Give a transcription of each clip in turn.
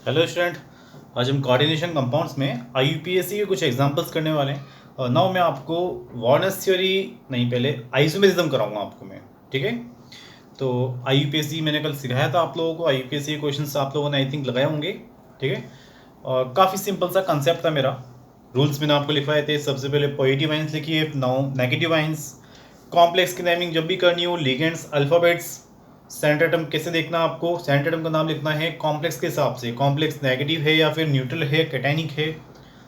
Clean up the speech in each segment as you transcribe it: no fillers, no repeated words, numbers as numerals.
Hello student. आज हम coordination compounds में आईयूपीएससी के कुछ एग्जांपल्स करने वाले हैं और नाउ मैं आपको वॉर्नस थ्योरी नहीं, पहले आइसोमेरिज्म कराऊंगा आपको मैं। ठीक है, तो आईयूपीएससी मैंने कल सिखाया था आप लोगों को। आईयूपीएससी के क्वेश्चंस आप लोगों ने आई थिंक लगाए होंगे। ठीक है, और काफ़ी सिंपल सा कंसेप्ट था मेरा। रूल्स मैंने आपको लिखवाए थे। सबसे पहले पॉजिटिव आइंस लिखिए, नाउ नेगेटिव आइंस, कॉम्प्लेक्स की नेमिंग जब भी करनी हो, लिगेंड्स, अल्फ़ाबेट्स, सेंटर एटम कैसे देखना आपको, सेंटर एटम का नाम लिखना है कॉम्प्लेक्स के हिसाब से, कॉम्प्लेक्स नेगेटिव है या फिर न्यूट्रल है, कैटायनिक है,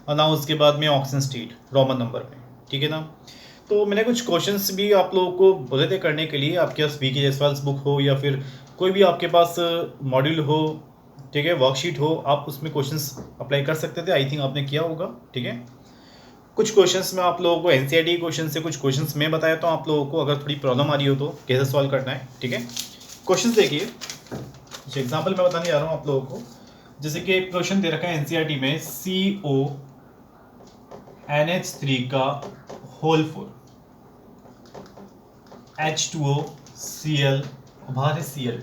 और ना उसके बाद में ऑक्सीजन स्टेट रोमन नंबर में। ठीक है ना। तो मैंने कुछ क्वेश्चंस भी आप लोगों को बोले थे करने के लिए। आपके पास वीके जयसवाल बुक हो या फिर कोई भी आपके पास मॉड्यूल हो, ठीक है, वर्कशीट हो, आप उसमें क्वेश्चंस अप्लाई कर सकते थे। आई थिंक आपने किया होगा। ठीक है, कुछ क्वेश्चंस में आप लोगों को एनसीईआरटी क्वेश्चन से कुछ क्वेश्चंस मैं बताया तो आप लोगों को अगर थोड़ी प्रॉब्लम आ रही हो तो कैसे सॉल्व करना है। ठीक है, क्वेश्चन देखिए, कुछ एग्जाम्पल मैं बताने जा रहा हूँ आप लोगों को। जैसे कि एक क्वेश्चन दे रखा है एनसीईआरटी में, CONH3 का होल 4, H2OCl, बाहर है Cl।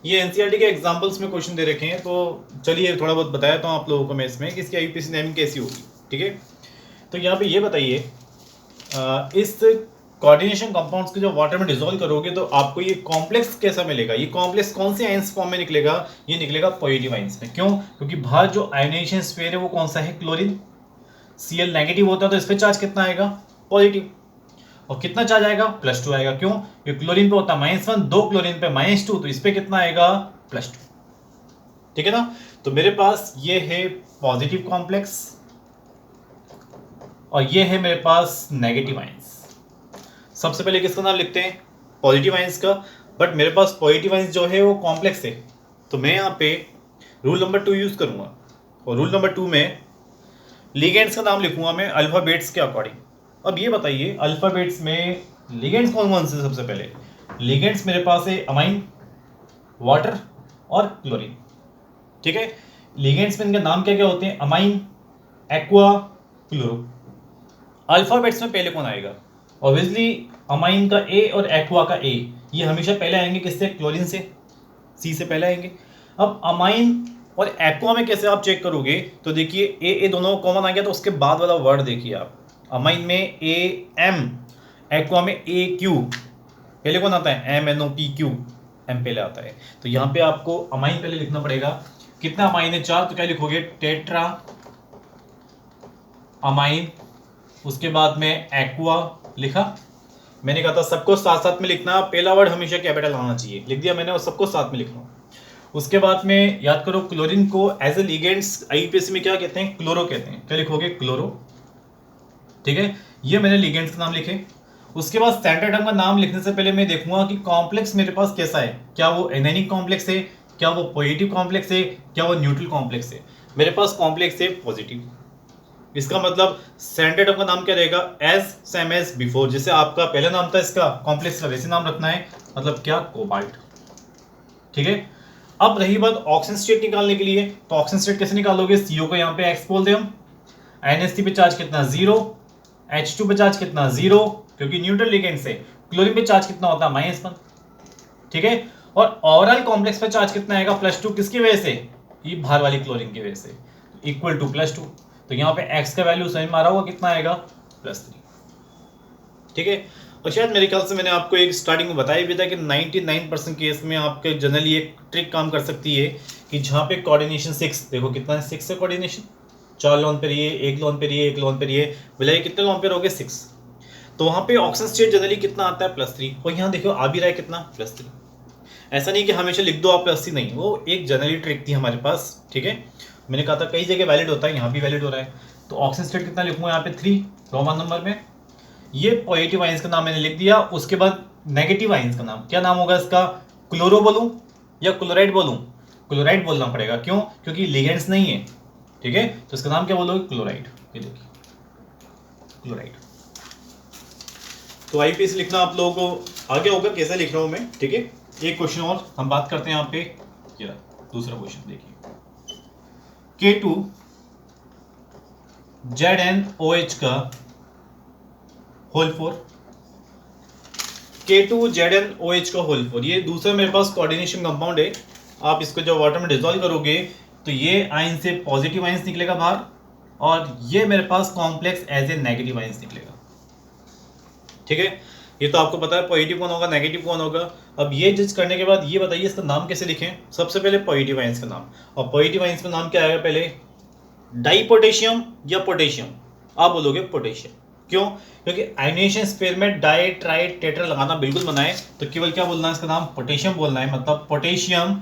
ये एनसीईआरटी के एग्जाम्पल्स में क्वेश्चन दे रखे हैं। तो चलिए थोड़ा बहुत बताया तो आप लोगों को मैं इसमें कि इसकी आईयूपीएससी नेमिंग कैसी होगी। ठीक है, तो यहाँ पे ये बताइए, इस कोऑर्डिनेशन कंपाउंड्स को जब वाटर में डिसॉल्व करोगे तो आपको ये कॉम्प्लेक्स कैसा मिलेगा। ये कॉम्प्लेक्स कौन से आयंस फॉर्म में निकलेगा? ये निकलेगा पॉजिटिव आयंस में। क्यों? क्योंकि बाहर जो आयोनाइजेशन स्फीयर है वो कौन सा है? क्लोरीन। Cl नेगेटिव होता है तो इस पे चार्ज कितना आएगा? पॉजिटिव। और कितना चार्ज आएगा? +2 आएगा। क्यों? ये क्लोरीन पे होता है -1, 2 क्लोरीन पे -2, तो इस पे कितना आएगा? +2। ठीक है ना। तो मेरे पास ये है पॉजिटिव कॉम्प्लेक्स और ये है मेरे पास नेगेटिव आयंस। सबसे पहले किसका नाम लिखते हैं? पॉजिटिव आयंस का। बट मेरे पास पॉजिटिव आयंस जो है वो कॉम्प्लेक्स है, तो मैं यहाँ पे रूल नंबर 2 यूज करूंगा। और रूल नंबर 2 में लिगेंड्स का नाम लिखूंगा मैं अल्फाबेट्स के अकॉर्डिंग। अब ये बताइए अल्फाबेट्स में लिगेंड्स कौन कौन से? सबसे पहले लिगेंड्स मेरे पास है अमाइन, वाटर और क्लोरीन। ठीक है, लिगेंड्स में इनके नाम क्या क्या होते हैं? Amine, aqua, chloro. अल्फाबेट्स में पहले कौन आएगा? ऑब्वियसली अमाइन का ए और एक्वा का ए, ये हमेशा पहले आएंगे किससे? क्लोरीन से, सी से पहले आएंगे। अब अमाइन और एक्वा में कैसे आप चेक करोगे? तो देखिए ए दोनों कॉमन आ गया, तो उसके बाद वाला वर्ड देखिए आप। अमाइन में ए एम, एक्वा में ए क्यू, पहले कौन आता है? MnO2, एम पहले आता है। तो यहाँ पे आपको अमाइन पहले लिखना पड़ेगा। कितना अमाइन है? 4, तो क्या लिखोगे? Tetra amine. उसके बाद में एक्वा लिखा। मैंने कहा था सबको साथ साथ में लिखना, पहला वर्ड हमेशा कैपिटल आना चाहिए, लिख दिया मैंने, और सबको साथ में लिखना। उसके बाद में याद करो क्लोरीन को एज ए लिगेंड्स आईयूपीएससी में क्या कहते हैं? क्लोरो कहते हैं। क्या लिखोगे? क्लोरो। ठीक है, ये मैंने लिगेंड्स का नाम लिखे। उसके बाद स्टैंडर्ड एटम का नाम लिखने से पहले मैं देखूंगा कि कॉम्प्लेक्स मेरे पास कैसा है। क्या वो एनायनिक कॉम्प्लेक्स है, क्या वो पॉजिटिव कॉम्प्लेक्स है, क्या वो न्यूट्रल कॉम्प्लेक्स है? मेरे पास कॉम्प्लेक्स है पॉजिटिव। इसका मतलब सेंटर एटम का नाम क्या रहेगा? As same as before. जैसे आपका पहला नाम था इसका कॉम्प्लेक्स का, वैसे नाम रखना है। मतलब क्या? कोबाल्ट। ठीक है, अब रही बात ऑक्सीजन स्टेट निकालने के लिए, तो ऑक्सीजन स्टेट कैसे निकालोगे? CO को यहाँ पे X बोल दे हम, NH3 पे चार्ज कितना? 0, H2 पे चार्ज कितना? 0, क्योंकि न्यूट्रल लिगेंड से। क्लोरीन पे चार्ज कितना होता है? -1। ठीक है, और ओवरऑल कॉम्प्लेक्स पे चार्ज कितना आएगा? +2। किसकी वजह से? ये बाहर वाली क्लोरीन की वजह से, इक्वल टू +2। तो यहाँ पे X का वैल्यू समझ में आ रहा होगा, कितना आएगा? +3। ठीक है, और शायद मेरे ख्याल से मैंने आपको एक स्टार्टिंग में बताया भी था कि 99% केस में आपके जनरली एक ट्रिक काम कर सकती है कि जहाँ पे कोऑर्डिनेशन 6, देखो कितना है? 6 से कोऑर्डिनेशन, 4 लोन पेयर ये, 1 लोन पेयर ये, 1 लोन पेयर ये, बोला कितने लोन पेयर हो गए? 6। तो वहाँ पे ऑक्सीजन स्टेट जनरली कितना आता है? +3। और यहाँ देखो आ भी रहा है कितना? +3। ऐसा नहीं कि हमेशा लिख दो आप +3, नहीं, वो एक जनरली ट्रिक थी हमारे पास। ठीक है, मैंने कहा था कई जगह वैलिड होता है, यहाँ भी वैलिड हो रहा है। तो ऑक्सीजन स्टेट कितना लिखूंगा यहाँ पे? 3 रोमन नंबर में। ये पॉजिटिव आयंस का नाम मैंने लिख दिया। उसके बाद नेगेटिव आयंस का नाम क्या नाम होगा इसका? क्लोरो बोलूं या क्लोराइड बोलूं? क्लोराइड बोलना पड़ेगा। क्यों? क्योंकि लिगेंड्स नहीं है। ठीक है, तो इसका नाम क्या बोलोगे? क्लोराइड। ये देखिए क्लोराइड। तो आईपीएस लिखना आप लोगों को आगे होगा कैसे लिख रहा हूं मैं। ठीक है, एक क्वेश्चन और हम बात करते हैं यहाँ पे। ये दूसरा क्वेश्चन देखिए, K2 ZnOH का होल 4, K2 ZnOH का होल 4, ये दूसरा मेरे पास कोऑर्डिनेशन कंपाउंड है। आप इसको जब वाटर में डिजोल्व करोगे तो ये आयन से पॉजिटिव आयंस निकलेगा बाहर, और ये मेरे पास complex as a negative ions निकलेगा। ठीक है, ये तो आपको पता है पॉजिटिव कौन होगा, नेगेटिव कौन होगा। अब ये जज करने के बाद ये बताइए इसका नाम कैसे लिखें। सबसे पहले पॉजिटिव आयंस का नाम, और पॉजिटिव आयंस का नाम क्या आएगा पहले, डाई पोटेशियम या पोटेशियम। आप बोलोगे पोटेशियम, क्यों? क्योंकि आयनाइजेशन स्पेयर में डाई ट्राई टेट्रा लगाना बिल्कुल मना है, तो केवल क्या बोलना है, इसका नाम पोटेशियम बोलना है, मतलब पोटेशियम।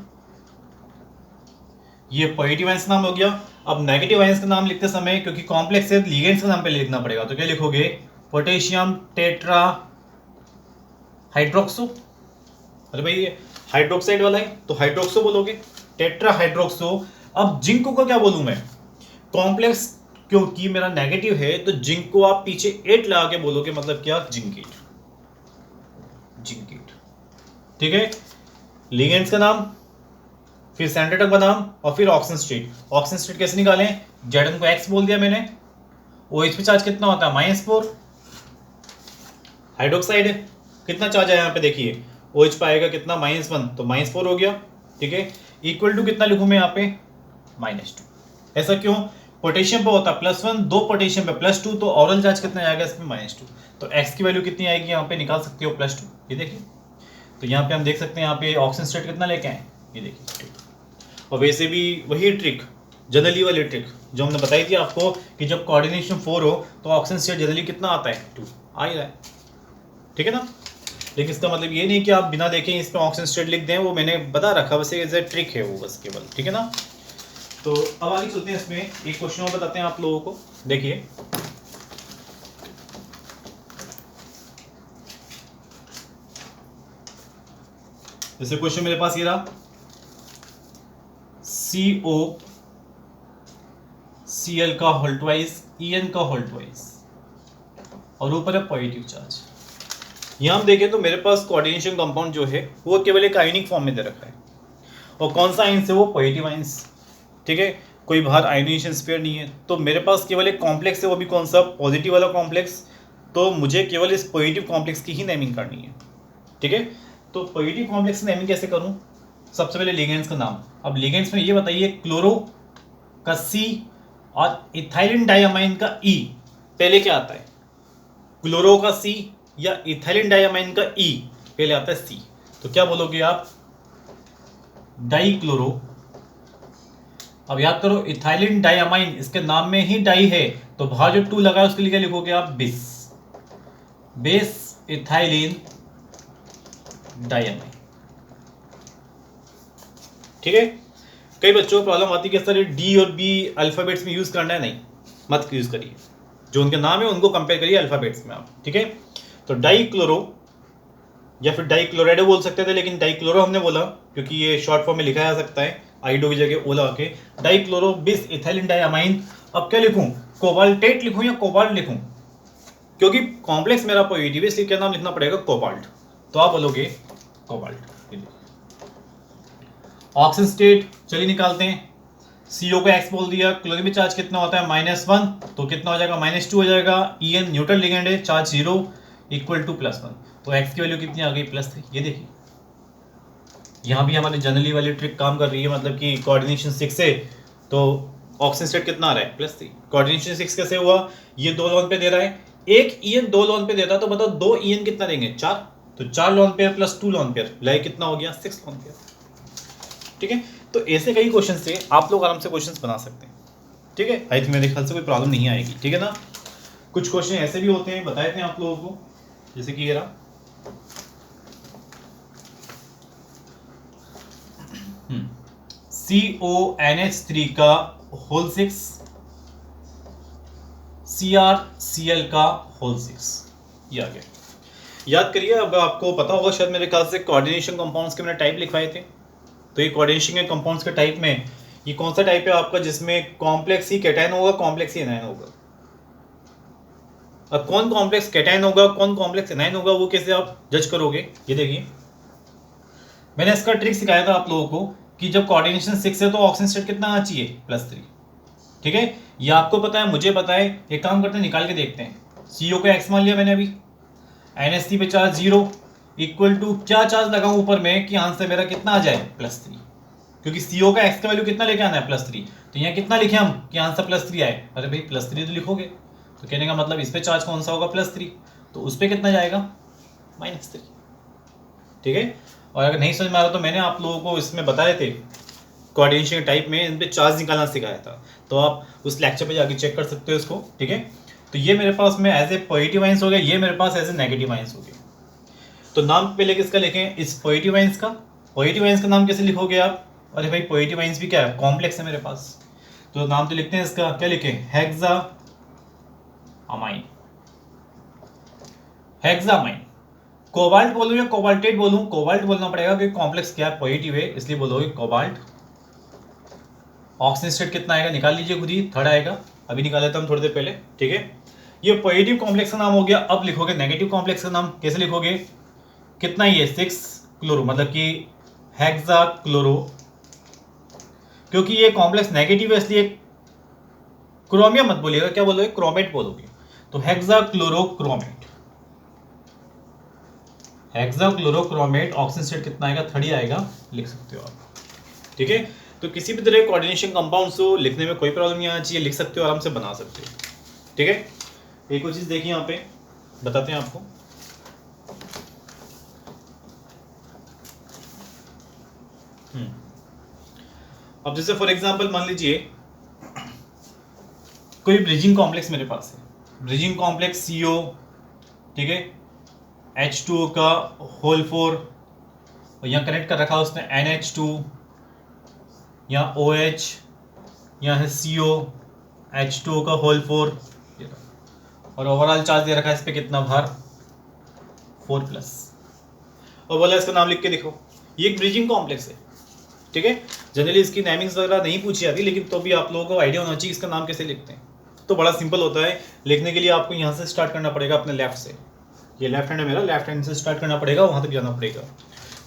ये पॉजिटिव आयंस का नाम हो गया। अब नेगेटिव आयंस का नाम लिखते समय क्योंकि कॉम्प्लेक्स है, लिगेंड्स का नाम पहले लिखना पड़ेगा, तो क्या लिखोगे, पोटेशियम टेट्रा हाइड्रोक्सो। अरे भाई ये हाइड्रोक्साइड वाला है तो हाइड्रोक्सो बोलोगे, टेट्रा हाइड्रोक्सो। अब जिंक को क्या बोलूं मैं, कॉम्प्लेक्स क्योंकि मेरा नेगेटिव है तो जिंक को आप पीछे 8 लगा के बोलोगे, मतलब क्या, जिंकेट, जिंकेट। ठीक है, लिगेंड्स का नाम, फिर सेंटर का नाम, और फिर ऑक्सीजन स्टेट। ऑक्सीजन स्टेट कैसे निकालें, Zn को X बोल दिया मैंने। OH पे चार्ज कितना होता है, -4। हाइड्रोक्साइड है, कितना चार्ज है यहाँ पे देखिए, OH पाएगा कितना, -1, तो -4 हो गया। ठीक है, इक्वल टू कितना लिखूं मैं यहाँ पे, -2। ऐसा क्यों, पोटेशियम पे होता है +1, 2 पोटेशियम पे +2, तो ओरल चार्ज कितना आएगा इसमें, -2। तो X की वैल्यू कितनी आएगी यहाँ पे, निकाल सकते हो, +2। ये देखिए, तो यहाँ पे हम देख सकते हैं यहाँ पे ऑक्सीजन स्टेट कितना लेके आए, ये देखिए। और वैसे भी वही ट्रिक, जनरली वाली ट्रिक जो हमने बताई थी आपको कि जब कोऑर्डिनेशन 4 हो तो ऑक्सीजन स्टेट जनरली कितना आता है, 2 आ ही रहा है। ठीक है ना, लेकिन इसका मतलब ये नहीं कि आप बिना देखें इस पर ऑक्सीजन स्टेट लिख दें, वो मैंने बता रखा, बस एज ए ट्रिक है वो, बस केवल। ठीक है ना, तो अब आगे चलते हैं, इसमें एक क्वेश्चन और बताते हैं आप लोगों को। देखिए, जैसे क्वेश्चन मेरे पास ये रहा, COCl का होल ट्वाइस, En का होल ट्वाइस, और ऊपर है पॉजिटिव चार्ज। यहां हम देखें तो मेरे पास कोऑर्डिनेशन कंपाउंड जो है वो केवल एक आयनिक फॉर्म में दे रखा है, और कौन सा आयंस है वो, पॉजिटिव आयंस। ठीक है, कोई बाहर आयनाइजेशन स्पेयर नहीं है, तो मेरे पास केवल एक कॉम्प्लेक्स है, वो भी कौन सा, पॉजिटिव वाला कॉम्प्लेक्स। तो मुझे केवल इस पॉजिटिव कॉम्प्लेक्स की ही नेमिंग करनी है। ठीक है, तो पॉजिटिव कॉम्प्लेक्स की नेमिंग कैसे करूं, सबसे पहले लिगेंड्स का नाम। अब लिगेंड्स में ये बताइए, क्लोरो का C और इथाइलिन डाइअमाइन का E, पहले क्या आता है, क्लोरो का C या इथाइलिन डाइअमाइन का E, पहले आता है C, तो क्या बोलोगे आप, डाई क्लोरो। अब याद करो, इथाइलिन डाइअमाइन, इसके नाम में ही डाई है, तो बाहर जो 2 लगा है उसके लिए क्या लिखोगे आप, बेस, बेस इथाइलिन डाइअमाइन। ठीक है, कई बच्चों को प्रॉब्लम आती है कि सर D और B अल्फाबेट्स में यूज करना है, नहीं, मत यूज करिए, जो उनके नाम है उनको कंपेयर करिए अल्फाबेट्स में आप। ठीक है, तो डाई क्लोरो या फिर डाई क्लोराइडो बोल सकते थे, लेकिन डाई क्लोरो हमने बोला क्योंकि ये शॉर्ट फॉर्म में लिखा जा सकता है, आइडो की जगह ओला के, डाई क्लोरो बिस इथाइलिन डाइअमाइन। अब क्या लिखूं, कोबाल्टेट लिखूं या कोबाल्ट लिखूं, क्योंकि कॉम्प्लेक्स मेरा पॉजिटिव है, इसलिए क्या नाम लिखना पड़ेगा, कोबाल्ट। तो आप बोलोगे कोबाल्ट। ऑक्सीजन स्टेट चलिए निकालते हैं, CO को X बोल दिया, क्लोरीन में चार्ज कितना होता है, -1, तो कितना हो जाएगा, -2 हो जाएगा। En न्यूट्रल लिगेंड है, चार्ज 0 इक्वल टू +1, तो X की वैल्यू कितनी आ गई, +3। ये देखिए, यहाँ भी हमारी जनरली वाली ट्रिक काम कर रही है, मतलब कि कोऑर्डिनेशन 6 है तो ऑक्सीजन स्टेट कितना आ रहा है, +3। कोऑर्डिनेशन 6 कैसे हुआ, ये 2 लोन पे दे रहा है, एक En 2 लोन पे देता है, तो बताओ 2 En कितना देंगे, 4, तो 4 lone pair plus 2 lone pair, like कितना हो गया, 6 लोन पेयर। ठीक है, तो ऐसे कई क्वेश्चन से आप लोग आराम से क्वेश्चंस बना सकते हैं। ठीक है, आई थिंक मेरे ख्याल से कोई प्रॉब्लम नहीं आएगी। ठीक है ना, कुछ क्वेश्चन ऐसे भी होते हैं, बताए थे आप लोगों को, जैसे कि ये रहा, CONH3 का होल 6, CrCl का होल 6, ये आ गया। याद करिए, अब आपको पता होगा शायद मेरे ख्याल से कोऑर्डिनेशन कंपाउंड्स के मैंने टाइप लिखवाए थे, तो ये कोऑर्डिनेशन के कंपाउंड्स के टाइप में ये कौन सा टाइप है आपका, जिसमें कॉम्प्लेक्स ही कैटायन होगा, कॉम्प्लेक्स ही एनायन होगा। अब कौन कॉम्प्लेक्स कैटायन होगा, कौन कॉम्प्लेक्स एनायन होगा, वो कैसे आप जज करोगे, ये देखिए, मैंने इसका ट्रिक सिखाया था आप लोगों को कि जब कोऑर्डिनेशन 6 है तो ऑक्सीजन स्टेट कितना आना चाहिए, +3। ठीक है, ये आपको पता है, मुझे पता है, एक काम करते हैं, निकाल के देखते हैं। CO को X मान लिया मैंने अभी, NH3 पे चार्ज 0 इक्वल टू क्या चार्ज लगाऊं ऊपर में कि आंसर मेरा कितना आ जाए, +3। क्योंकि CO का x का वैल्यू कितना लेके आना है +3, तो यहाँ कितना लिखे हम कि आंसर +3 आए, अरे भाई +3 तो लिखोगे, तो कहने का मतलब इस पे चार्ज कौन सा होगा +3, तो उस पर कितना जाएगा -3। ठीक है, और अगर नहीं समझ में आ रहा तो मैंने आप लोगों को इसमें बताए थे कोऑर्डिनेशन टाइप में इन पे चार्ज निकालना सिखाया था, तो आप उस लेक्चर पे जाके चेक कर सकते हो इसको। ठीक है, तो ये मेरे पास में एज ए पॉजिटिव आइंस हो गया, ये मेरे पास एज ए नेगेटिव आइंस हो गया। तो नाम पहले किसका लिखें, इस पॉजिटिव आइंस का। पॉजिटिव आइंस का नाम कैसे लिखोगे आप, अरे भाई पॉजिटिव आइंस भी क्या है, कॉम्प्लेक्स है मेरे पास, तो नाम तो लिखते हैं इसका, क्या लिखें, हेक्सामाइन। हेक्सामाइन। कोबाल्ट बोलूं या कोबाल्टेट बोलूं, कोबाल्ट बोलना पड़ेगा क्योंकि कॉम्प्लेक्स क्या है, पॉजिटिव है, इसलिए बोलोगे कोबाल्ट। ऑक्सीजन स्टेट कितना आएगा निकाल लीजिए खुद ही, 3 आएगा, अभी निकाले थे हम थोड़ी देर पहले। ठीक है, ये पॉजिटिव कॉम्प्लेक्स का नाम हो गया। अब लिखोगे नेगेटिव कॉम्प्लेक्स का नाम, कैसे लिखोगे, कितना ही है 6 क्लोरो, मतलब कि हेक्सा क्लोरो, क्योंकि ये कॉम्प्लेक्स नेगेटिव है इसलिए क्रोमियम मत बोलिएगा, क्या बोलोगे, क्रोमेट बोलोगे, तो hexa chlorochromate. Hexa chlorochromate, oxygen state कितना आएगा, 3 आएगा, लिख सकते हो आप। ठीक है, तो किसी भी तरह कोऑर्डिनेशन कंपाउंड्स को लिखने में कोई प्रॉब्लम नहीं आना चाहिए, लिख सकते हो आराम से, बना सकते हो। ठीक है, एक और चीज देखिए यहाँ पे बताते हैं आपको। अब जैसे फॉर एग्जांपल मान लीजिए कोई ब्रिजिंग कॉम्प्लेक्स मेरे पास है, ब्रिजिंग कॉम्प्लेक्स CO, ठीक है, H2O का होल 4, और यहाँ कनेक्ट कर रखा है उसने NH2, यहाँ OH, यहाँ है CO, H2O का होल 4, और ओवरऑल चार्ज दे रखा है इस पे कितना भार, 4+, और बोला इसका नाम लिख के दिखो। ये एक ब्रिजिंग कॉम्प्लेक्स है। ठीक है, जनरली इसकी नेमिंग्स वगैरह नहीं पूछी जाती, लेकिन तो भी आप लोगों को आइडिया होना चाहिए इसका नाम कैसे लिखते हैं। तो बड़ा सिंपल होता है, लिखने के लिए आपको यहाँ से स्टार्ट करना पड़ेगा अपने लेफ्ट से, ये लेफ्ट हैंड है मेरा, लेफ्ट हैंड से स्टार्ट करना पड़ेगा, वहाँ तक जाना पड़ेगा।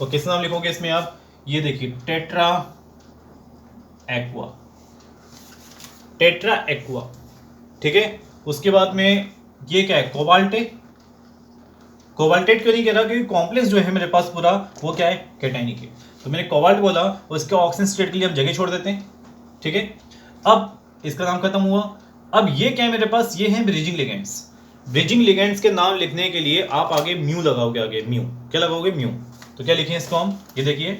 और किस नाम लिखोगे इसमें आप, ये देखिए टेट्रा एक्वा, टेट्रा एक्वा। ठीक है, उसके बाद में ये क्या है, कोबाल्टेट। कोबाल्टेट क्यों नहीं कह रहा, क्योंकि कॉम्प्लेक्स जो है मेरे पास पूरा वो क्या है, कैटायनिक है, तो मैंने कोबाल्ट बोला, उसके ऑक्सीजन स्टेट के लिए हम जगह छोड़ देते हैं। ठीक है, अब इसका नाम खत्म हुआ। अब ये क्या है मेरे पास, ये है ब्रिजिंग लिगेंड्स। ब्रिजिंग लिगेंड्स के नाम लिखने के लिए आप आगे म्यू लगाओगे, आगे म्यू क्या लगाओगे, म्यू। तो क्या लिखें इसको हम, ये देखिए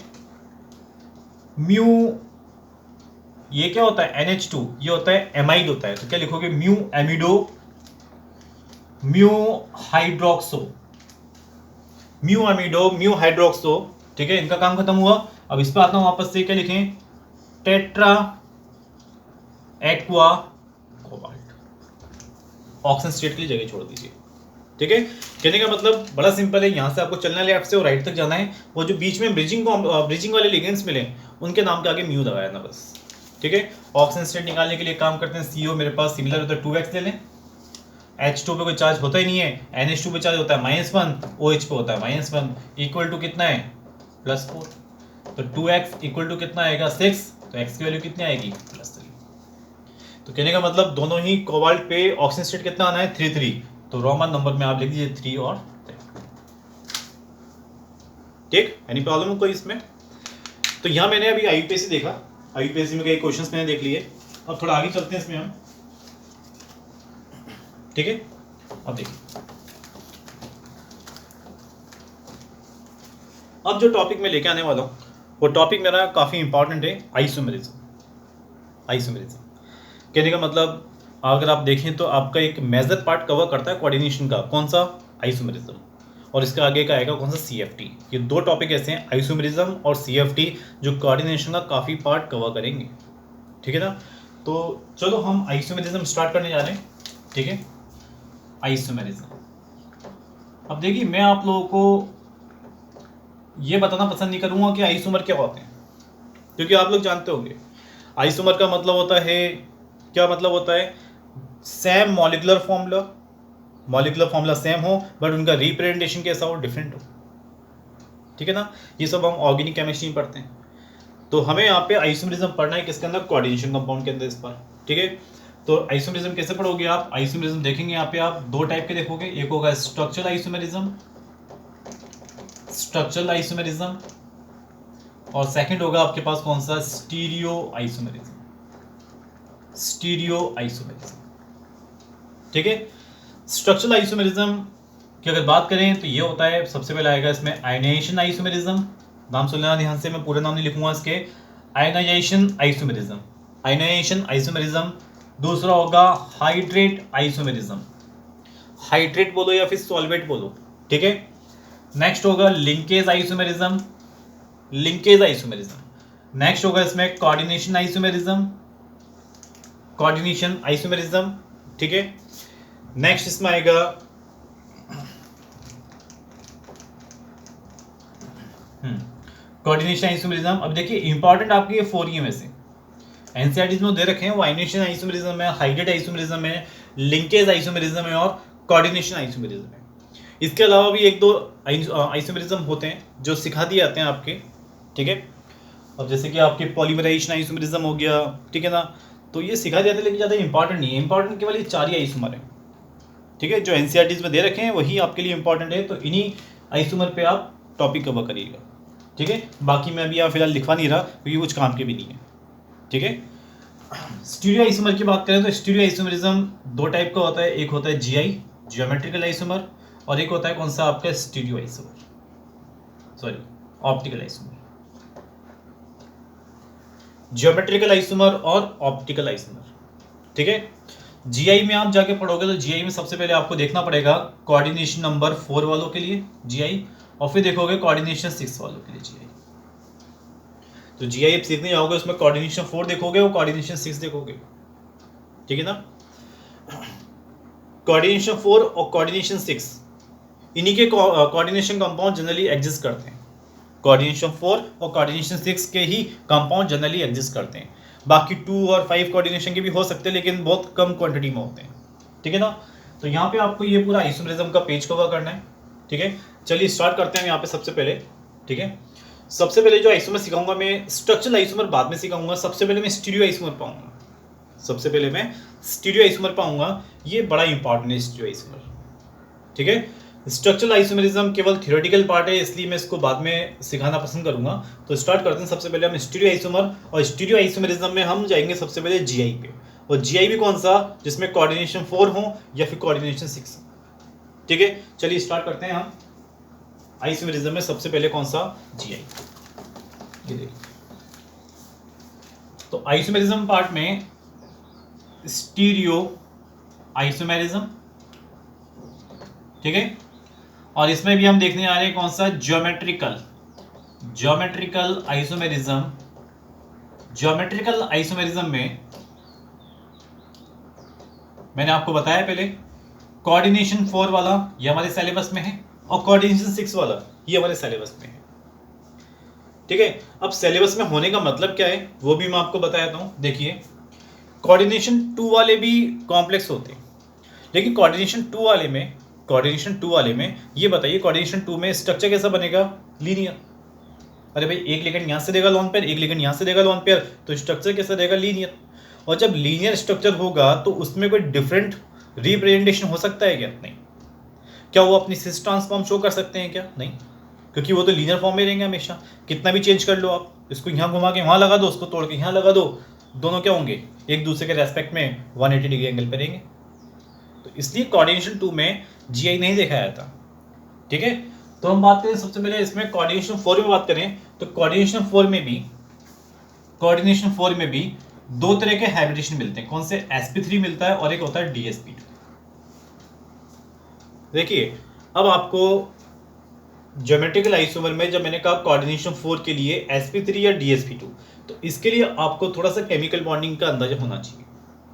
म्यू, ये क्या होता है NH2, ये होता है एमाइड होता है, तो क्या लिखोगे, mu amido, mu hydroxo, mu amido, mu hydroxo. ठीक है, इनका काम खत्म हुआ। अब इस पर आता हूं वापस से, क्या लिखें, tetra aqua cobalt, oxygen state के लिए जगह छोड़ दीजिए। ठीक है, कहने का मतलब बड़ा सिंपल है, यहां से आपको चलना है लेफ्ट से और राइट तक जाना है, वो जो बीच में ब्रिजिंग वाले लिगेंड्स मिले उनके नाम के आगे म्यू लगाया ना बस। ठीक है, ऑक्सीजन स्टेट निकालने के लिए काम करते हैं, CO मेरे पास सिमिलर होता है 2x ले लें, H2 पे कोई चार्ज होता ही नहीं है, NH2 पे चार्ज होता है -1, OH पे होता है -1, इक्वल टू कितना है, +4, तो 2x इक्वल टू कितना आएगा 6, तो x की वैल्यू कितनी आएगी, +3। तो कहने का मतलब दोनों ही कोबाल्ट पे ऑक्सीजन स्टेट कितना आना है, 3, तो रोमन नंबर में आप लिख दीजिए 3 और 3। ठीक, एनी प्रॉब्लम कोई इसमें। तो यहाँ मैंने अभी IUPAC देखा, IUPAC में कई क्वेश्चंस मैंने देख लिए, अब थोड़ा आगे चलते हैं इसमें हम। ठीक है, अब देखिए, अब जो टॉपिक मैं लेके आने वाला हूँ वो टॉपिक मेरा काफ़ी इंपॉर्टेंट है, आइसोमेरिज्म। आइसोमेरिज्म कहने का मतलब अगर आप देखें तो आपका एक मेजर पार्ट कवर करता है कोऑर्डिनेशन का, कौन सा, आइसोमेरिज्म, और इसके आगे का आएगा कौन सा, CFT। ये 2 टॉपिक ऐसे हैं, आइसोमेरिज्म और CFT, जो कोऑर्डिनेशन का काफ़ी पार्ट कवर करेंगे। ठीक है ना, तो चलो हम आइसोमेरिज्म स्टार्ट करने जा रहे हैं। ठीक है, आइसोमेरिज्म। अब देखिए मैं आप लोगों को ये बताना पसंद नहीं करूंगा कि आइसोमर क्या होते हैं, क्योंकि आप लोग जानते होंगे आइसोमर का मतलब होता है, क्या मतलब होता है, सेम मॉलिक्यूलर फॉर्मूला सेम हो बट उनका रिप्रेजेंटेशन कैसा हो, डिफरेंट हो। ठीक है ना, ये सब हम ऑर्गेनिक केमिस्ट्री में पढ़ते हैं। तो हमें यहाँ पे आइसोमेरिज्म पढ़ना है किसके अंदर, कोऑर्डिनेशन कंपाउंड के अंदर इस पर। ठीक है, तो आइसोमेरिज्म कैसे पढ़ोगे आप, आइसोमेरिज्म देखेंगे यहाँ पे आप 2 टाइप के देखोगे, एक होगा स्ट्रक्चरल आइसोमेरिज्म, और सेकंड होगा आपके पास कौन सा, स्टीरियो आइसोमेरिज्म, स्टीरियो आइसोमेरिज्म। ठीक है, स्ट्रक्चरल आइसोमेरिज्म की अगर बात करें तो ये होता है, सबसे पहले आएगा इसमें आयनाइजेशन आइसोमेरिज्म, नाम सुन लेना ध्यान से, मैं पूरे नाम नहीं लिखूंगा इसके, आयनाइजेशन आइसोमेरिज्म, आयनाइजेशन आइसोमेरिज्म। दूसरा होगा हाइड्रेट आइसोमेरिज्म, हाइड्रेट बोलो या फिर सॉल्वेट बोलो, ठीक है। नेक्स्ट होगा linkage isomerism, linkage isomerism. Next होगा इसमें कोऑर्डिनेशन आइसोमेरिज्म, कोऑर्डिनेशन आइसोमेरिज्म, ठीक है। नेक्स्ट इसमें आएगा कोऑर्डिनेशन आइसोमेरिज्म। अब देखिए इंपॉर्टेंट आपके ये 4 में से एनसीईआरटी में दे रखे हैं, वो आयनाइजेशन आइसोमेरिज्म है, हाइड्रेट आइसोमेरिज्म है, लिंकेज आइसोमेरिज्म है और कोऑर्डिनेशन आइसोमेरिज्म है। इसके अलावा भी एक दो आइसोमेरिज्म होते हैं जो सिखा दिए जाते हैं आपके, ठीक है। अब जैसे कि आपके पॉलीमराइजेशन आइसोमेरिज्म हो गया, ठीक है ना, तो ये सिखा दिया था, लेकिन ज़्यादा इंपॉर्टेंट नहीं है, इंपॉर्टेंट केवल ये 4 ही आइसोमर है, ठीक है, जो एनसीईआरटी में दे रखे हैं वही आपके लिए इंपॉर्टेंट है, तो इन्हीं आइसोमर पे आप टॉपिक कवर करिएगा, ठीक है। बाकी मैं अभी यहाँ फिलहाल लिखवा नहीं रहा क्योंकि कुछ काम के भी नहीं है, ठीक है। स्टीरियो आइसोमर की बात करें तो स्टीरियो आइसोमरिज्म 2 टाइप का होता है, एक होता है जीआई, ज्योमेट्रिकल आइसोमर, और एक होता है कौन सा आपका stereo isomer, sorry optical isomer. Geometrical isomer और ऑप्टिकल आइसोमर, ठीक है। जीआई में आप जाके पढ़ोगे तो जीआई में सबसे पहले आपको देखना पड़ेगा कोऑर्डिनेशन नंबर 4 वालों के लिए जीआई, और फिर देखोगे कोऑर्डिनेशन 6 वालों के लिए जीआई। तो जीआई आप सीखने जाओगे उसमें कोऑर्डिनेशन 4 देखोगे और कोऑर्डिनेशन 6 देखोगे, ठीक है ना। कोऑर्डिनेशन 4 और कोऑर्डिनेशन 6 इन्हीं के कोऑर्डिनेशन कंपाउंड जनरली एग्जिस्ट करते हैं, कोऑर्डिनेशन 4 और कोऑर्डिनेशन 6 के ही कंपाउंड जनरली एग्जिस्ट करते हैं। बाकी 2 और 5 कोऑर्डिनेशन के भी हो सकते हैं लेकिन बहुत कम क्वांटिटी में होते हैं, ठीक है ना। तो यहाँ पे आपको ये पूरा आइसोमेरिज्म का पेज कवर करना है, ठीक है। चलिए स्टार्ट करते हैं यहाँ पे सबसे पहले, ठीक है। सबसे पहले जो आइसोमर सिखाऊंगा मैं, स्ट्रक्चरल आइसोमर बाद में सिखाऊंगा, सबसे पहले मैं स्टीरियो आइसोमर पाऊंगा, सबसे पहले मैं स्टीरियो आइसोमर पाऊंगा, ये बड़ा इंपॉर्टेंट है स्टीरियो आइसोमर, ठीक है। स्ट्रक्चरल आइसोमेरिज्म केवल थ्योरेटिकल पार्ट है इसलिए मैं इसको बाद में सिखाना पसंद करूंगा। तो स्टार्ट करते हैं, सबसे पहले हम स्टीरियो आइसोमर, और स्टीरियो आइसोमेरिज्म में हम जाएंगे सबसे पहले जीआई पे, और जीआई भी कौन सा, जिसमें कोऑर्डिनेशन 4 हो या फिर कोऑर्डिनेशन 6, ठीक है। चलिए स्टार्ट करते हैं हम आइसोमेरिज्म में, सबसे पहले कौन सा, जीआई। ये देखिए, तो आइसोमेरिज्म पार्ट में स्टीरियो आइसोमेरिज्म, ठीक है, और इसमें भी हम देखने आ रहे हैं कौन सा, geometrical, geometrical isomerism. Geometrical isomerism में मैंने आपको बताया पहले, कोऑर्डिनेशन 4 वाला ये हमारे सिलेबस में है और कोऑर्डिनेशन 6 वाला ये हमारे सिलेबस में है, ठीक है। अब सिलेबस में होने का मतलब क्या है वो भी मैं आपको बताता हूं। देखिए कोऑर्डिनेशन 2 वाले भी कॉम्प्लेक्स होते हैं, लेकिन कोऑर्डिनेशन 2 वाले में, कोऑर्डिनेशन 2 वाले में ये बताइए, कोऑर्डिनेशन 2 में स्ट्रक्चर कैसा बनेगा, लीनियर। अरे भाई एक लिगेंड यहाँ से देगा लॉन पेयर, एक लिगेंड यहाँ से देगा लॉन पेयर, तो स्ट्रक्चर कैसा रहेगा, लीनियर। और जब लीनियर स्ट्रक्चर होगा तो उसमें कोई डिफरेंट रिप्रेजेंटेशन हो सकता है क्या, नहीं। क्या वो अपनी सिस ट्रांसफॉर्म शो कर सकते हैं क्या, नहीं, क्योंकि वो तो लीनियर फॉर्म में रहेंगे हमेशा, कितना भी चेंज कर लो आप, इसको यहाँ घुमा के वहाँ लगा दो, उसको तोड़ के यहाँ लगा दो, दोनों क्या होंगे, एक दूसरे के रेस्पेक्ट में 180 डिग्री एंगल पे रहेंगे। तो इसलिए कोऑर्डिनेशन 2 में जीआई नहीं देखा जाता, ठीक है। तो हम बात करें सबसे पहले इसमें कोऑर्डिनेशन 4 में बात करें तो कोऑर्डिनेशन 4 में भी, कोऑर्डिनेशन 4 में भी 2 तरह के हाइब्रिडेशन मिलते हैं, कौन से, sp3 मिलता है और एक होता है dsp2। देखिए अब आपको ज्योमेट्रिकल आइसोमर में जब मैंने कहा कोऑर्डिनेशन 4 के लिए sp3 या dsp2, तो इसके लिए आपको थोड़ा सा केमिकल बॉन्डिंग का अंदाजा होना चाहिए।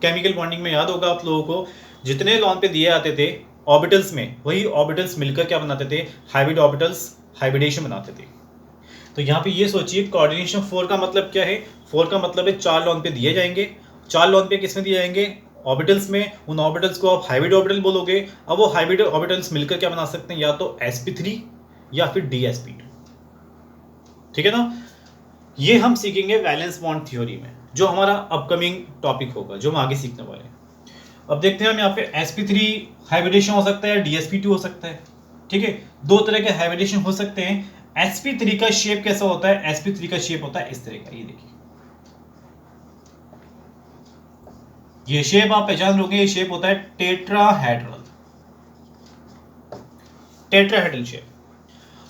केमिकल बॉन्डिंग में याद होगा आप लोगों को, जितने लॉन पे दिए जाते थे ऑर्बिटल्स में, वही ऑर्बिटल्स मिलकर क्या बनाते थे, हाइब्रिड ऑर्बिटल्स, हाइब्रिडेशन बनाते थे। तो यहाँ पे ये सोचिए कोऑर्डिनेशन 4 का मतलब क्या है, 4 का मतलब है 4 लॉन पे दिए जाएंगे, 4 लॉन पे किसमें दिए जाएंगे, ऑर्बिटल्स में। उन ऑर्बिटल्स को आप हाइब्रिड ऑर्बिटल बोलोगे। अब वो हाइब्रिड ऑर्बिटल्स मिलकर क्या बना सकते हैं, या तो sp3 या फिर dsp2, ठीक है ना। ये हम सीखेंगे वैलेंस बॉन्ड थ्योरी में, जो हमारा अपकमिंग टॉपिक होगा, जो हम आगे सीखने वाले हैं। अब देखते हैं हम यहाँ पे sp3 हाइब्रिडेशन हो सकता है, dsp2 हो सकता है, ठीक है। 2 तरह के हाइब्रिडेशन हो सकते हैं, sp3 का शेप कैसा होता है? sp3 का शेप होता है इस तरह का, ये देखिए, ये शेप आप पहचान लोगे, ये शेप होता है टेट्राहेड्रल, टेट्राहेड्रल शेप।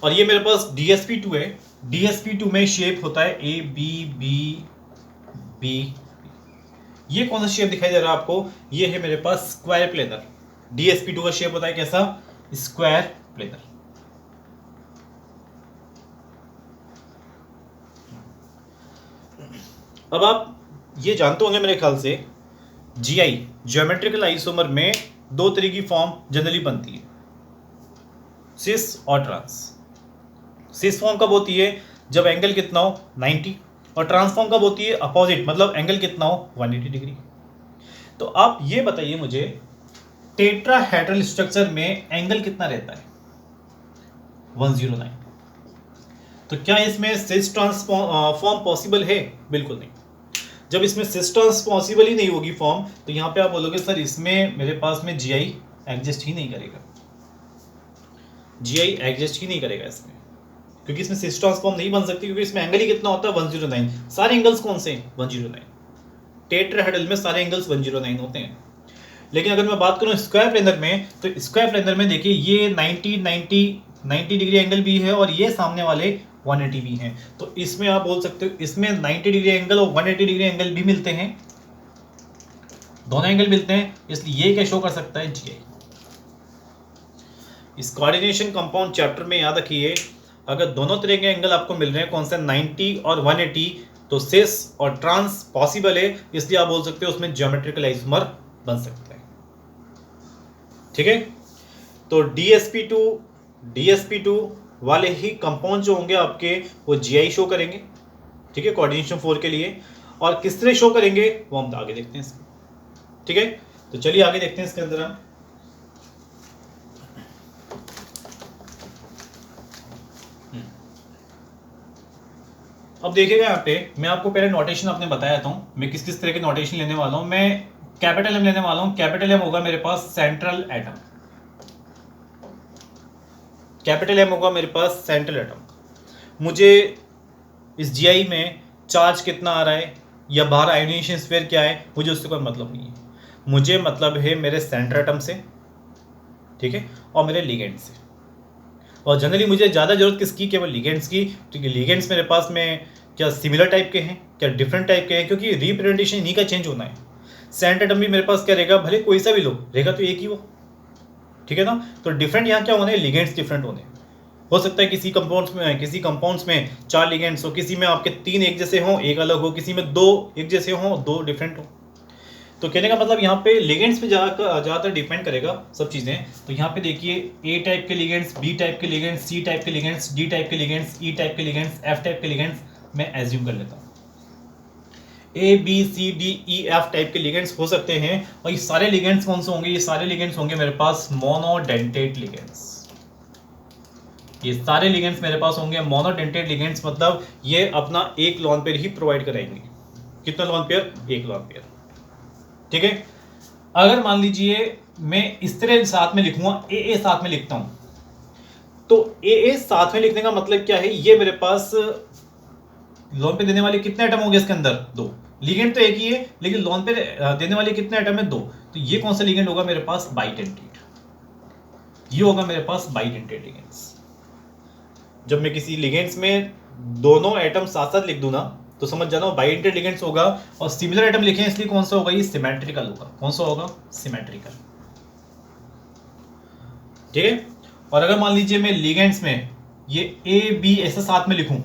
और ये मेरे पास DsP2 है, DsP2 में शेप होता है ए बी बी बी। ये कौन सा शेप दिखाई दे रहा है आपको? ये है मेरे पास स्क्वायर प्लेनर। DsP2 का शेप होता है कैसा? Square planar. अब आप ये जानते होंगे मेरे ख्याल से, GI ज्योमेट्रिकल आइसोमर में दो तरह की फॉर्म जनरली बनती है, सिस और ट्रांस। सिस फॉर्म कब होती है? जब एंगल कितना हो 90, और ट्रांसफॉर्म कब होती है? अपोजिट, मतलब एंगल कितना हो 180 डिग्री। तो आप ये बताइए मुझे, टेट्राहेड्रल स्ट्रक्चर में एंगल कितना रहता है? 109। तो क्या इसमें सिस ट्रांसफॉर्म पॉसिबल है? बिल्कुल नहीं। जब इसमें सिस ट्रांस पॉसिबल ही नहीं होगी फॉर्म, तो यहां पे आप बोलोगे सर इसमें मेरे पास में GI एग्जिस्ट ही नहीं करेगा, GI एग्जिस्ट ही नहीं करेगा इसमें, क्योंकि इसमें सिस ट्रांसफॉर्म नहीं बन सकती, क्योंकि इसमें एंगल ही कितना होता है 109। सारे एंगल्स कौन से हैं? 109। टेट्राहेड्रल में सारे एंगल्स 109 होते हैं। लेकिन अगर मैं बात करूं स्क्वायर प्लेनर में, तो स्क्वायर प्लेनर में देखिए ये 90 डिग्री एंगल भी है और ये सामने वाले 180 भी हैं। तो इसमें आप बोल सकते हो इसमें 90 डिग्री एंगल और 180 डिग्री एंगल भी मिलते हैं, दोनों एंगल मिलते हैं, इसलिए ये क्या शो कर सकता है? GI। इस कोऑर्डिनेशन कंपाउंड चैप्टर में याद रखिए, अगर दोनों तरह के एंगल आपको मिल रहे हैं, कौन से 90 और 180, तो सिस और ट्रांस पॉसिबल है, इसलिए आप बोल सकते हो उसमें ज्योमेट्रिकल आइसोमर बन सकता है। ठीक है, तो DsP2 वाले ही कंपाउंड जो होंगे आपके, वो GI शो करेंगे। ठीक है, कोऑर्डिनेशन 4 के लिए। और किस तरह शो करेंगे वो हम आगे देखते हैं इसमें। ठीक है, तो चलिए आगे देखते हैं इसके अंदर हम। अब देखिएगा यहाँ पे, मैं आपको पहले नोटेशन आपने बताया था, मैं किस किस तरह के नोटेशन लेने वाला हूं। मैं कैपिटल M लेने वाला हूं। कैपिटल M होगा मेरे पास सेंट्रल एटम, कैपिटल M होगा मेरे पास सेंट्रल एटम। मुझे इस GI में चार्ज कितना आ रहा है या बाहर आयोनाइजेशन स्फीयर क्या है, मुझे उससे कोई मतलब नहीं है। मुझे मतलब है मेरे सेंट्रल एटम से, ठीक है, और मेरे लिगेंड से। और जनरली मुझे ज़्यादा जरूरत किसकी? केवल लिगेंड्स की, क्योंकि लिगेंड्स मेरे पास में क्या सिमिलर टाइप के हैं, क्या डिफरेंट टाइप के हैं, क्योंकि रिप्रेजेंटेशन इन्हीं का चेंज होना है। सेंट्रल एटम भी मेरे पास क्या रहेगा, भले कोई सा भी लो रहेगा तो एक ही वो, ठीक है ना। तो डिफरेंट यहाँ क्या होने, लिगेंड्स डिफरेंट होने। हो सकता है किसी कंपाउंड्स में 4 लिगेंड्स हो, किसी में आपके 3 एक जैसे हों, एक अलग हो, किसी में 2 एक जैसे हों, 2 डिफरेंट हो। तो कहने का मतलब यहाँ पे लिगेंड्स पे ज़्यादातर डिपेंड करेगा सब चीज़ें। तो यहाँ पे देखिए A टाइप के लिगेंड्स, B टाइप के लिगेंड्स, C टाइप के लिगेंड्स, D टाइप के लिगेंड्स, E टाइप के लिगेंड्स, F टाइप के लिगेंड्स मैं एज्यूम कर लेता हूँ। A B C D E F type के लिगेंड्स हो सकते हैं। और ये सारे लिगेंड्स कौन से होंगे? ये सारे लिगेंड्स होंगे मेरे पास मोनोडेंटेट लिगेंड्स। ये सारे लिगेंड्स मेरे पास होंगे मोनोडेंटेट लिगेंड्स, मतलब ये अपना एक लॉन पेयर ही प्रोवाइड कराएंगे। कितना लॉन पेयर? एक लॉन पेयर। ठीक है, अगर मान लीजिए मैं इस तरह साथ में लिखूंगा, AA साथ में लिखता हूं, तो AA साथ में लिखने का मतलब क्या है? ये मेरे पास लोन पे देने वाले कितने एटम होंगे इसके अंदर? 2। लिगेंड तो एक ही है, लेकिन लोन पे देने वाले कितने एटम है? 2। तो ये कौन सा लिगेंड होगा मेरे पास? बाइडेंटेट। ये होगा मेरे पास बाइडेंटेट लिगेंड्स। जब मैं किसी लिगेंड्स में दोनों एटम साथ साथ लिख दूं ना, तो समझ जाना बाइडेंटेट लिगेंड्स होगा। और सिमिलर एटम लिखे हैं इसलिए कौन सा होगा? ये सिमेट्रिकल होगा। कौन सा होगा? सिमेट्रिकल। ठीक है, और अगर मान लीजिए मैं लिगेंड्स में ये A B ऐसे साथ में लिखूं,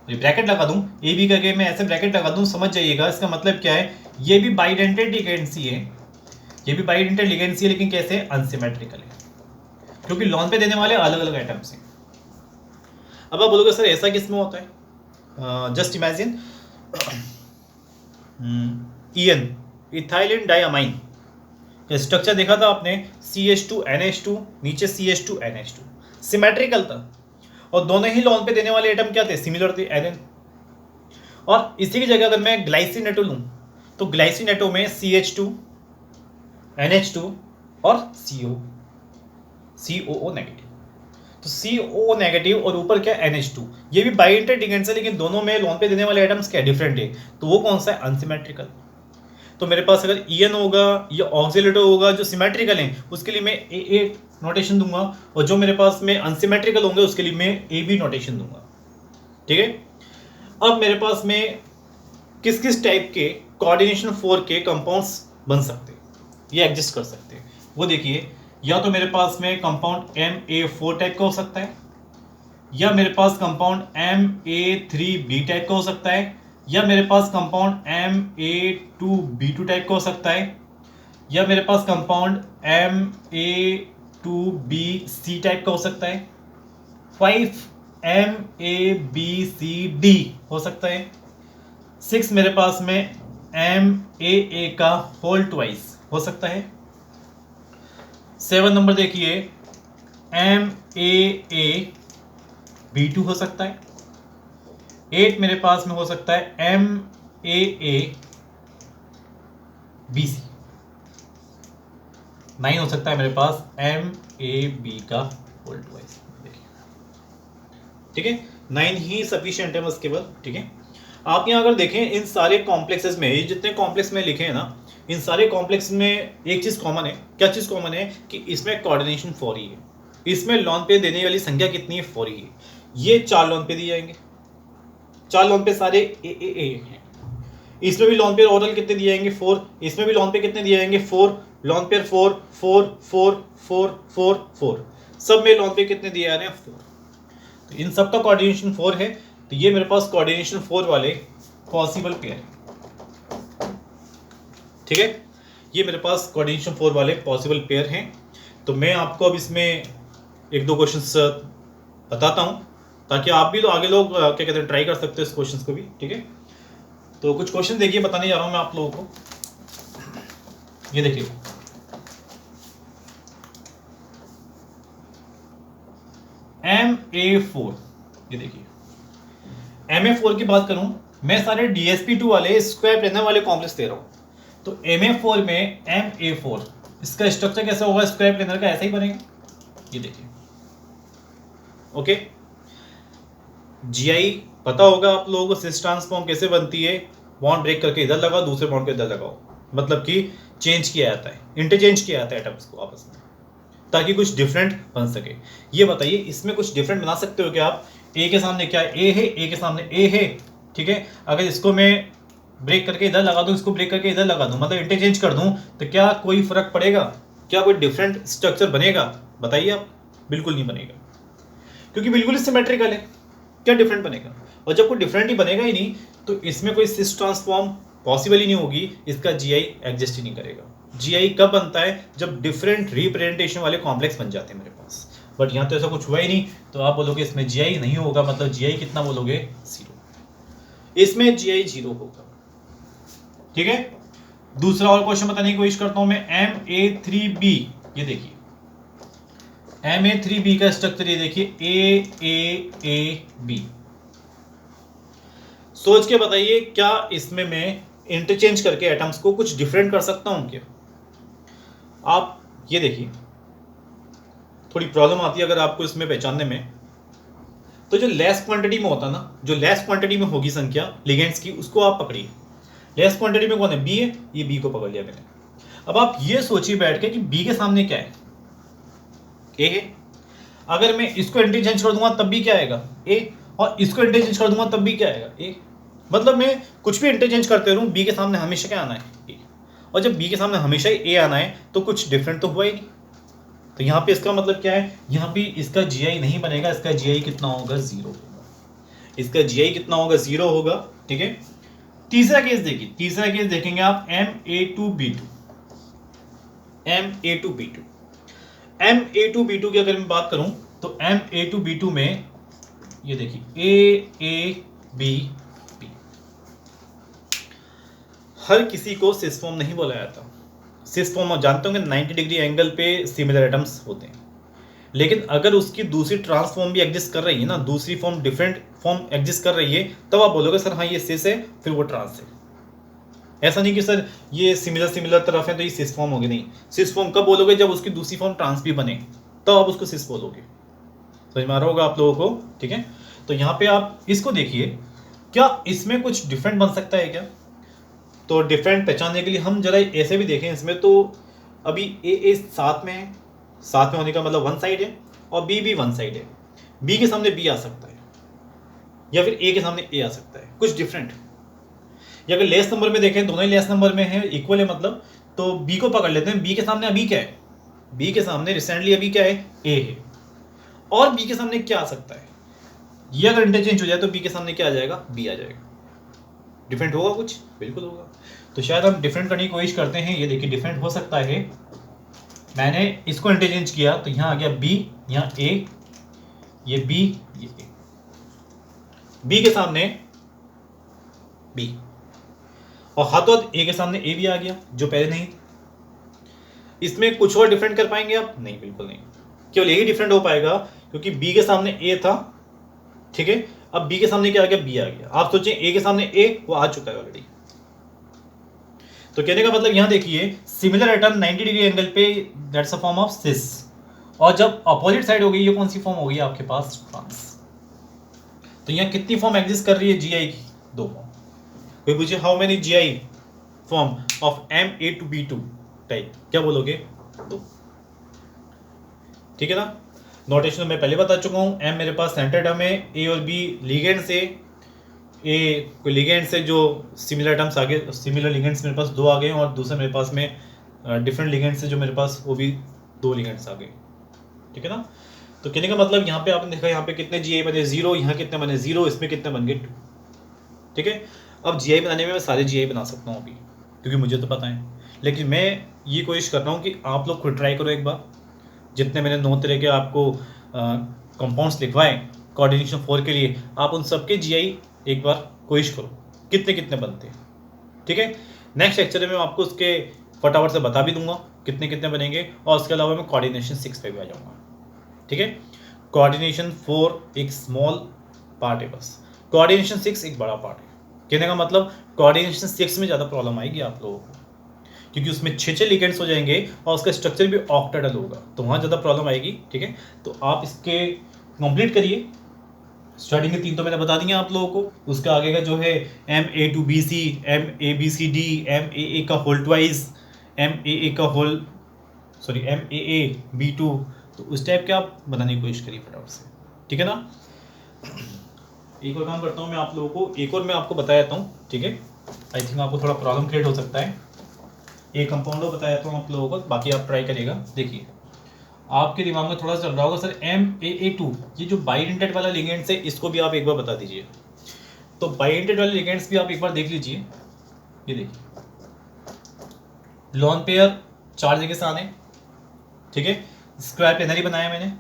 ये ब्रैकेट लगा दूं, A B करके मैं ऐसे ब्रैकेट लगा दूं, समझ जाइएगा इसका मतलब क्या है। ये भी बाइडेंटेट लिगेंड्स ही है, ये भी बाइडेंटेट लिगेंड्स ही है, लेकिन कैसे? अनसिमेट्रिकल है, क्योंकि लॉन पे देने वाले अलग अलग एटम्स हैं। अब आप बोलोगे सर ऐसा किसमें होता है? Just imagine EN, ethylene diamine का स्ट्रक्चर देखा था आपने, CH2NH2, नीचे CH2NH2, सिमेट्रिकल था। और दोनों ही लॉन पे देने वाले एटम क्या थे? सिमिलर थे, एन। और इसी की जगह अगर मैं ग्लाइसिन एटो लूं, तो ग्लाइसिन एटो में CH2, NH2 और COO नेगेटिव। तो CO नेगेटिव और ऊपर क्या NH2, ये भी बाई इंटरडिगेंट्स है लेकिन दोनों में लोन पे देने वाले एटम्स क्या डिफरेंट है, तो वो कौन सा है, अनसिमेट्रिकल। तो मेरे पास अगर EN होगा या ऑक्सीलेटर होगा जो सिमेट्रिकल है उसके लिए मैं AA नोटेशन दूंगा, और जो मेरे पास में अनसिमेट्रिकल होंगे उसके लिए मैं AB नोटेशन दूंगा। ठीक है, अब मेरे पास में किस किस टाइप के कोऑर्डिनेशन 4 के कंपाउंड्स बन सकते हैं, ये एग्जिस्ट कर सकते हैं, वो देखिए। या तो मेरे पास में कंपाउंड MA4 टाइप का हो सकता है, या मेरे पास कंपाउंड MA3B टाइप का हो सकता है, या मेरे पास कंपाउंड MA2B2 टाइप का हो सकता है, या मेरे पास कंपाउंड MA2BC टाइप का हो सकता है, 5 MABCD हो सकता है, 6 मेरे पास में MAA का होल ट्वाइस हो सकता है, 7 नंबर देखिए MAAB2 हो सकता है, 8 मेरे पास में हो सकता है MAABC, 9 हो सकता है मेरे पास MAB का होल ट्वाइस। देखिए ठीक है, 9 ही सफिशिएंट है बस केवल। ठीक है, आप यहाँ अगर देखें इन सारे कॉम्प्लेक्सेस में, ये जितने कॉम्प्लेक्स में लिखे हैं ना, इन सारे कॉम्प्लेक्स में एक चीज कॉमन है। क्या चीज कॉमन है, कि इसमें कोऑर्डिनेशन 4 ही है, इसमें लॉन पे देने वाली संख्या कितनी है, 4 ही है। ये 4 लॉन पे दिए जाएंगे, 4 लॉन पे सारे ए हैं। इसमें भी लॉन पेयर ओरल कितने दिए जाएंगे, 4, इसमें भी लॉन पे कितने दिए जाएंगे, 4, लॉन पेयर 4 4 4 4 4 4, सब में लॉन पे कितने दिए जा रहे हैं, 4। तो इन सब का कोऑर्डिनेशन 4 है, तो ये मेरे पास कोऑर्डिनेशन 4 वाले पॉसिबल पेयर है। ठीक है, ये मेरे पास कोऑर्डिनेशन 4 वाले पॉसिबल पेयर हैं। तो मैं आपको अब इसमें एक दो क्वेश्चंस बताता हूं, ताकि आप भी तो आगे लोग क्या कहते हैं ट्राई कर सकते हो इस क्वेश्चंस को भी। ठीक है, तो कुछ क्वेश्चन देखिए बताने जा रहा हूं मैं आप लोगों को। ये देखिए, MA4, ये देखिए MA4 की बात करूं, मैं सारे DSP2 वाले स्क्वायर प्लेनर वाले कॉम्प्लेक्स दे रहा हूं। तो MA4 में MA4, इसका स्ट्रक्चर कैसा होगा, स्क्वायर प्लेनर का ऐसा ही बनेगा। ये देखिए, ओके। GI पता होगा आप लोगों को, सिस ट्रांसफॉर्म कैसे बनती है, बॉन्ड ब्रेक करके इधर लगाओ, दूसरे बॉन्ड को इधर लगाओ, मतलब कि चेंज किया जाता है, इंटरचेंज किया जाता है एटम्स को आपस में, ताकि कुछ डिफरेंट बन सके। ये बताइए इसमें कुछ डिफरेंट बना सकते हो क्या आप? ए के सामने क्या ए है, ए के सामने ए है। ठीक है, अगर इसको मैं ब्रेक करके इधर लगा दूं, इसको ब्रेक करके इधर लगा दूं, मतलब इंटरचेंज कर दूं, तो क्या कोई फर्क पड़ेगा, क्या कोई डिफरेंट स्ट्रक्चर बनेगा? बताइए आप, बिल्कुल नहीं बनेगा, क्योंकि बिल्कुल ही सिमेट्रिकल है, क्या डिफरेंट बनेगा? और जब कोई डिफरेंट ही बनेगा ही नहीं, तो इसमें कोई सिस ट्रांसफॉर्म पॉसिबल ही नहीं होगी, इसका GI एग्जिस्ट ही नहीं करेगा। GI कब बनता है? जब डिफरेंट रिप्रेजेंटेशन वाले कॉम्प्लेक्स बन जाते हैं मेरे पास, बट यहाँ तो ऐसा कुछ हुआ ही नहीं, तो आप बोलोगे इसमें GI नहीं होगा, मतलब GI कितना बोलोगे, 0। इसमें GI 0 होगा। ठीक है, दूसरा और क्वेश्चन बताने की कोशिश करता हूं मैं, MA3B, ये देखिए MA3B का स्ट्रक्चर, ये देखिए AAAB। सोच के बताइए, क्या इसमें मैं इंटरचेंज करके एटम्स को कुछ डिफरेंट कर सकता हूं क्या? आप ये देखिए, थोड़ी प्रॉब्लम आती है अगर आपको इसमें पहचानने में। तो जो लेस क्वांटिटी में होता ना, जो लेस क्वांटिटी में होगी संख्या लिगेंड्स की, उसको आप पकड़िए। लेस क्वांटिटी में कौन है? B है, ये B को पकड़ लिया मैंने। अब आप ये सोचिए बैठ के कि B के सामने क्या है, A है। अगर मैं इसको इंटरचेंज कर दूंगा तब भी क्या आएगा, A, और इसको इंटरचेंज कर दूंगा तब भी क्या आएगा, A। मतलब मैं कुछ भी इंटरचेंज करते रहूं, B के सामने हमेशा क्या आना है, A। और जब B के सामने हमेशा ही A आना है, तो कुछ डिफरेंट तो हुआ ही नहीं। तो यहाँ पे इसका मतलब क्या है, यहाँ पे इसका GI नहीं बनेगा, इसका GI कितना होगा, 0 होगा। इसका GI कितना होगा, 0 होगा। ठीक है, तीसरा केस देखिए, तीसरा केस देखेंगे आप, MA2B2। MA2B2 MA2B2 की अगर मैं बात करूं, तो MA2B2 में ये देखिए AABB, हर किसी को सिस फॉर्म नहीं बोला जाता। सिस फॉर्म आप जानते होंगे 90 डिग्री एंगल पे सिमिलर एटम्स होते हैं, लेकिन अगर उसकी दूसरी ट्रांसफॉर्म भी एग्जिस्ट कर रही है ना, दूसरी फॉर्म डिफरेंट फॉर्म एग्जिस्ट कर रही है, तब आप बोलोगे सर हाँ ये सिस है, फिर वो ट्रांस है। ऐसा नहीं कि सर ये सिमिलर तरफ है तो ये सिस फॉर्म होगी, नहीं। सिस फॉर्म कब बोलोगे, जब उसकी दूसरी फॉर्म ट्रांस भी बने, तब आप उसको सिस बोलोगे। समझ में आ रहा होगा आप लोगों को, ठीक है। तो यहाँ पे आप इसको देखिए, क्या इसमें कुछ डिफरेंट बन सकता है क्या? तो डिफरेंट पहचानने के लिए हम जरा ऐसे भी देखें इसमें, तो अभी ए साथ में है, साथ में होने का मतलब वन साइड है, और बी भी वन साइड है। बी के सामने बी आ सकता है, या फिर ए के सामने ए आ सकता है, कुछ डिफरेंट। या अगर लेस नंबर में देखें, दोनों ही लेस नंबर में है, इक्वल है मतलब, तो बी को पकड़ लेते हैं। बी के सामने अभी क्या है? बी के सामने रिसेंटली अभी क्या है? ए है। और बी के सामने क्या आ सकता है? ये अगर इंटरचेंज हो जाए तो बी के सामने क्या आ जाएगा? बी आ जाएगा। डिफरेंट होगा कुछ? बिल्कुल होगा। तो शायद हम डिफरेंट करने की कोशिश करते हैं। ये देखिए डिफरेंट हो सकता है। मैंने इसको इंटरचेंज किया तो यहाँ आ गया बी, यहाँ ए, ये बी, ये ए। बी के सामने बी, और हाथों ए के सामने ए भी आ गया, जो पहले नहीं थी। इसमें कुछ और डिफरेंट कर पाएंगे आप? नहीं, बिल्कुल नहीं। केवल यही डिफरेंट हो पाएगा क्योंकि बी के सामने ए था, ठीक है। अब बी के सामने क्या आ गया? बी आ गया। आप सोचें ए के सामने ए, वो आ चुका है ऑलरेडी। तो कहने का मतलब यहां देखिए, सिमिलर एटम 90 डिग्री एंगल पे, दैट्स अ फॉर्म ऑफ सिस। और जब अपोजिट साइड हो गई, ये कौन सी फॉर्म हो गई आपके पास? ट्रांस। तो यहाँ कितनी फॉर्म एग्जिस्ट कर रही है जीआई की? 2 फॉर्म। कोई पूछे how many GI form of MA2B2 type, क्या बोलोगे? 2, ठीक है ना। नोटेशन मैं पहले बता चुका हूँ। M मेरे पास सेंटर एटम है, A और B लिगेंड से, ए कोई लिगेंड से जो सिमिलर एटम्स आ गए, सिमिलर लिगेंड्स मेरे पास 2 आ गए, और दूसरे मेरे पास में डिफरेंट लिगेंड से जो मेरे पास, वो भी 2 लिगेंड्स आ गए, ठीक है ना। तो कहने का मतलब यहाँ पे आपने देखा, यहाँ पे कितने जीआई बने? 0। यहाँ कितने बने? 0। इसमें कितने बन गए? 2, ठीक है। अब जीआई बनाने में मैं सारे जीआई बना सकता हूँ अभी, क्योंकि मुझे तो पता है, लेकिन मैं ये कोशिश कर रहा हूँ कि आप लोग खुद ट्राई करो एक बार। जितने मैंने 9 तरह के आपको कंपाउंड्स लिखवाए कोऑर्डिनेशन 4 के लिए, आप उन सबके जीआई एक बार कोशिश करो, कितने कितने बनते हैं, ठीक है। नेक्स्ट लेक्चर में मैं आपको उसके फटाफट से बता भी दूंगा कितने कितने बनेंगे, और उसके अलावा मैं कोऑर्डिनेशन 6 पे भी आ जाऊँगा, ठीक है। कोऑर्डिनेशन 4 एक स्मॉल पार्ट है बस, कोऑर्डिनेशन 6 एक बड़ा पार्ट है। कहने का मतलब कोऑर्डिनेशन 6 में ज़्यादा प्रॉब्लम आएगी आप लोगों को, क्योंकि उसमें 6 लिगेंड्स हो जाएंगे और उसका स्ट्रक्चर भी ऑक्टेडल होगा, तो वहाँ ज़्यादा प्रॉब्लम आएगी, ठीक है। तो आप इसके कंप्लीट करिए। स्टार्टिंग के 3 तो मैंने बता दिया आप लोगों को। उसका आगे का जो है MA2BC, MABCD, MAA का होल ट्वाइस, MAA का होल, सॉरी MAAB2, तो उस टाइप के आप बनाने की कोशिश करिए फटाफट से, ठीक है ना। एक और काम करता हूँ मैं आप लोगों को, एक और मैं आपको बता देता हूँ, ठीक है। आई थिंक आपको थोड़ा प्रॉब्लम क्रिएट हो सकता है। एक कंपाउंड बता देता हूँ आप लोगों को, बाकी आप ट्राई करिएगा। देखिए आपके दिमाग में थोड़ा सा चल रहा होगा, सर MAA2 ये जो बाइडेंटेड वाला लिगेंड्स है, इसको भी आप एक बार बता दीजिए। तो बाइडेंटेड वाले लिगेंड्स भी आप एक बार देख लीजिए। ये देखिए लॉन पेयर 4 जगह से आने, ठीक है, स्क्वायर प्लेनर ही बनाया मैंने।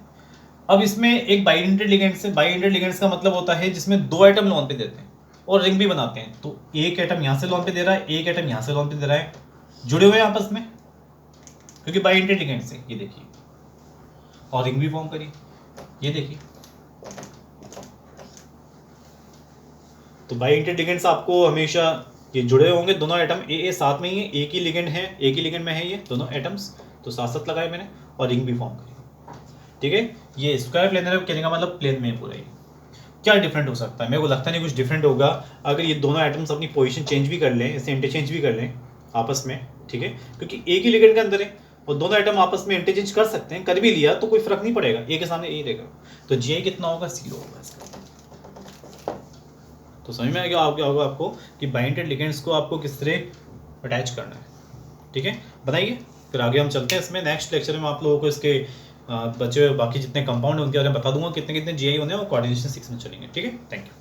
अब इसमें एक बाइडेंटेड लिगेंड्स है, बाइडेंटेड लिगेंड्स का मतलब होता है जिसमें 2 एटम लॉन पे देते हैं और रिंग भी बनाते हैं। तो एक एटम यहाँ से लॉन पे दे रहा है, एक एटम यहाँ से लॉन पे दे रहा है, जुड़े हुए हैं आपस में, क्योंकि बाइडेंटेड लिगेंड्स है। ये देखिए, और रिंग भी फॉर्म करी, ये देखिए। तो बाइडेंटेड लिगेंड्स आपको हमेशा ये जुड़े होंगे, दोनों एटम ए साथ में ही है, एक ही लिगेंड है, एक ही लिगेंड में है ये दोनों एटम्स, तो साथ साथ लगाए मैंने और रिंग भी फॉर्म करी, ठीक है। ये स्क्वायर प्लेनर कहने का मतलब प्लेन में है पूरा। ये क्या डिफरेंट हो सकता है? मेरे को लगता नहीं कुछ डिफरेंट होगा। अगर ये दोनों एटम्स अपनी पोजीशन चेंज भी कर लें, इसे इंटरचेंज भी कर लें आपस में, ठीक है, क्योंकि एक ही लिगेंड के अंदर है और दोनों एटम आपस में इंटरचेंज कर सकते हैं, कर भी लिया तो कोई फर्क नहीं पड़ेगा, ए के सामने ए रहेगा। तो जीआई कितना होगा? 0 होगा इसका। तो समझ में आ गया क्या होगा आपको कि बाइंडेड लिगेंड्स को आपको किस तरह अटैच करना है, ठीक है। बनाइए, फिर आगे हम चलते हैं इसमें। नेक्स्ट लेक्चर में आप लोगों को इसके बचे हुए बाकी जितने कंपाउंड हैं उनके बारे में बता दूंगा, कितने कितने जीआई होने हैं, और कोऑर्डिनेशन 6 में चलेंगे, ठीक है। Thank you.